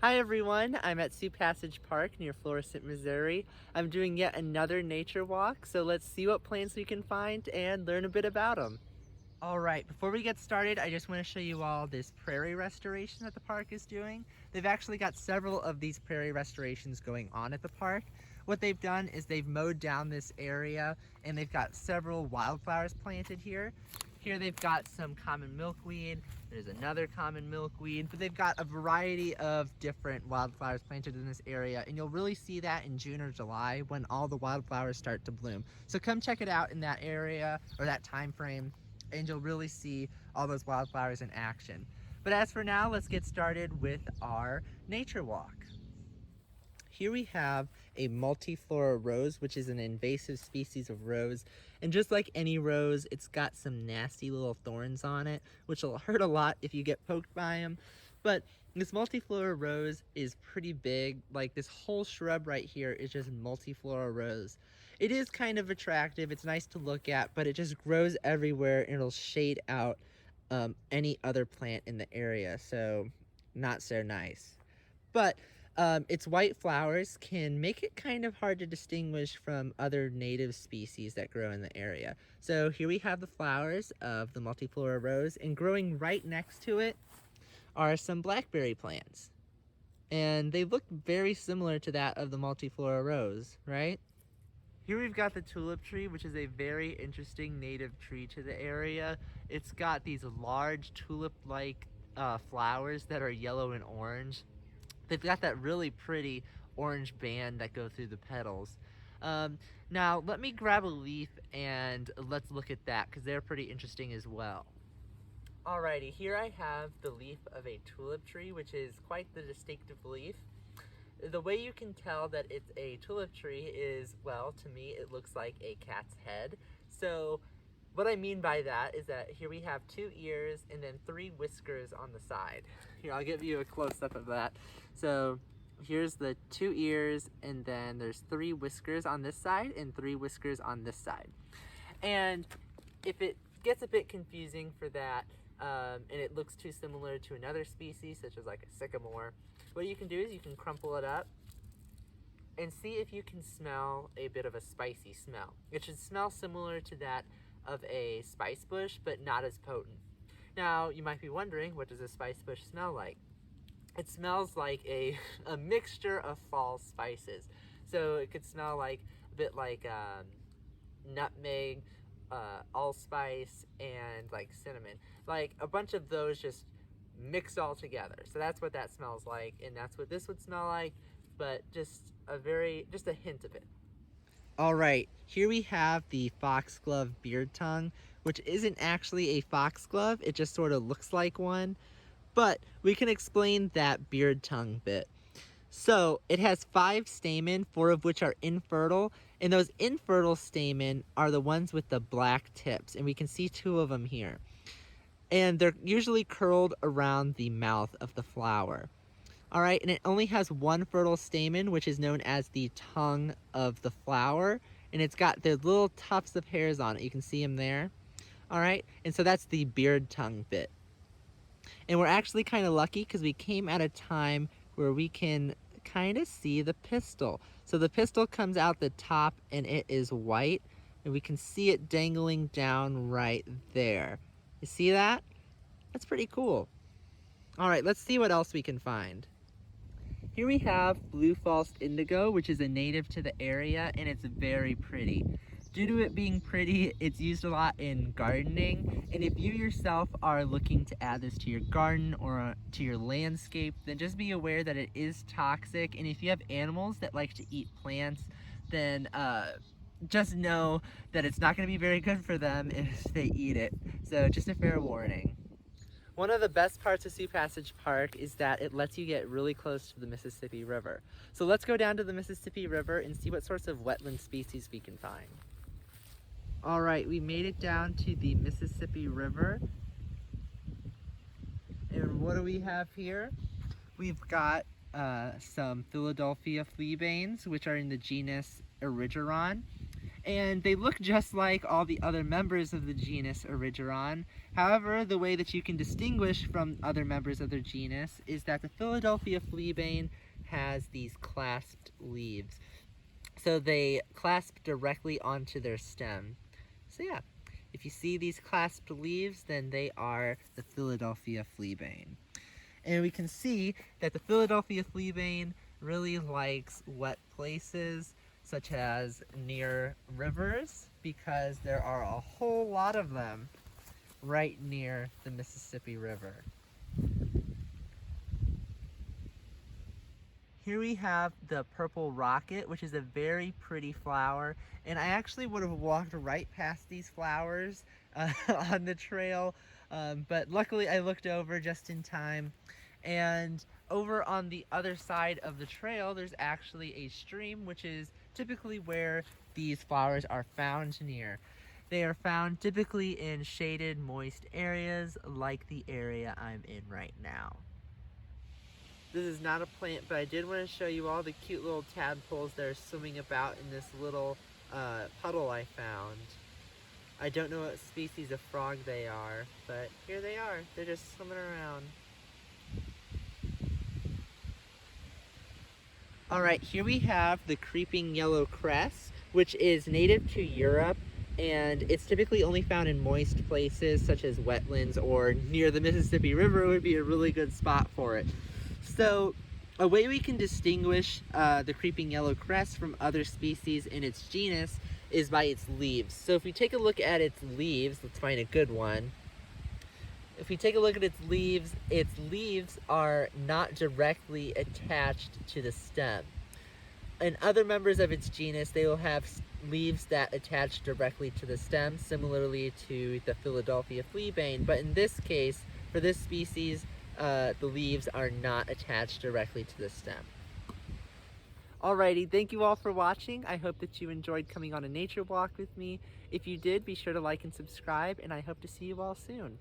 Hi everyone, I'm at Sioux Passage Park near Florissant, Missouri. I'm doing yet another nature walk, so let's see what plants we can find and learn a bit about them. Alright, before we get started, I just want to show you all this prairie restoration that the park is doing. They've actually got several of these prairie restorations going on at the park. What they've done is they've mowed down this area and they've got several wildflowers planted here. Here they've got some common milkweed, there's another common milkweed, but they've got a variety of different wildflowers planted in this area, and you'll really see that in June or July when all the wildflowers start to bloom. So come check it out in that area or that time frame, and you'll really see all those wildflowers in action. But as for now, let's get started with our nature walk. Here we have a multiflora rose, which is an invasive species of rose. And just like any rose, it's got some nasty little thorns on it, which will hurt a lot if you get poked by them. But this multiflora rose is pretty big. Like this whole shrub right here is just multiflora rose. It is kind of attractive. It's nice to look at, but it just grows everywhere and it'll shade out any other plant in the area. So not so nice. But its white flowers can make it kind of hard to distinguish from other native species that grow in the area. So here we have the flowers of the multiflora rose, and growing right next to it are some blackberry plants. And they look very similar to that of the multiflora rose, right? Here we've got the tulip tree, which is a very interesting native tree to the area. It's got these large tulip-like flowers that are yellow and orange. They've got that really pretty orange band that go through the petals. Now let me grab a leaf and let's look at that because they're pretty interesting as well. Alrighty, here I have the leaf of a tulip tree, which is quite the distinctive leaf. The way you can tell that it's a tulip tree is, well, to me it looks like a cat's head. So what I mean by that is that here we have 2 ears and then 3 whiskers on the side. Here, I'll give you a close-up of that. So here's the 2 ears, and then there's 3 whiskers on this side and 3 whiskers on this side. And if it gets a bit confusing for that, and it looks too similar to another species, such as like a sycamore, what you can do is you can crumple it up and see if you can smell a bit of a spicy smell. It should smell similar to that of a spice bush, but not as potent. Now, you might be wondering, what does a spice bush smell like? It smells like a mixture of fall spices. So it could smell like a bit like nutmeg, allspice, and like cinnamon. Like a bunch of those just mixed all together. So that's what that smells like, and that's what this would smell like, but just a hint of it. All right, here we have the foxglove beard tongue, which isn't actually a foxglove, it just sort of looks like one, but we can explain that beard tongue bit. So it has 5 stamen, 4 of which are infertile, and those infertile stamen are the ones with the black tips, and we can see 2 of them here. And they're usually curled around the mouth of the flower. All right, and it only has 1 fertile stamen, which is known as the tongue of the flower, and it's got the little tufts of hairs on it. You can see them there. All right, and so that's the beard tongue bit. And we're actually kind of lucky because we came at a time where we can kind of see the pistil. So the pistil comes out the top and it is white, and we can see it dangling down right there. You see that? That's pretty cool. All right, let's see what else we can find. Here we have blue false indigo, which is a native to the area, and it's very pretty. Due to it being pretty, it's used a lot in gardening, and if you yourself are looking to add this to your garden or to your landscape, then just be aware that it is toxic, and if you have animals that like to eat plants, then just know that it's not going to be very good for them if they eat it. So just a fair warning. One of the best parts of Sioux Passage Park is that it lets you get really close to the Mississippi River. So let's go down to the Mississippi River and see what sorts of wetland species we can find. All right, we made it down to the Mississippi River. And what do we have here? We've got some Philadelphia fleabanes, which are in the genus Erigeron. And they look just like all the other members of the genus Erigeron. However, the way that you can distinguish from other members of their genus is that the Philadelphia fleabane has these clasped leaves. So they clasp directly onto their stem. So yeah, if you see these clasped leaves, then they are the Philadelphia fleabane. And we can see that the Philadelphia fleabane really likes wet places, such as near rivers, because there are a whole lot of them right near the Mississippi River. Here we have the purple rocket, which is a very pretty flower, and I actually would have walked right past these flowers on the trail, but luckily I looked over just in time. And over on the other side of the trail, there's actually a stream, which is typically where these flowers are found near. They are found typically in shaded, moist areas like the area I'm in right now. This is not a plant, but I did want to show you all the cute little tadpoles that are swimming about in this little puddle I found. I don't know what species of frog they are, but here they are. They're just swimming around. Alright, here we have the creeping yellow cress, which is native to Europe, and it's typically only found in moist places such as wetlands or near the Mississippi River would be a really good spot for it. So a way we can distinguish the creeping yellow cress from other species in its genus is by its leaves. So if we take a look at its leaves, let's find a good one. If we take a look at its leaves are not directly attached to the stem. In other members of its genus, they will have leaves that attach directly to the stem, similarly to the Philadelphia fleabane. But in this case, for this species, the leaves are not attached directly to the stem. Alrighty, thank you all for watching. I hope that you enjoyed coming on a nature walk with me. If you did, be sure to like and subscribe, and I hope to see you all soon.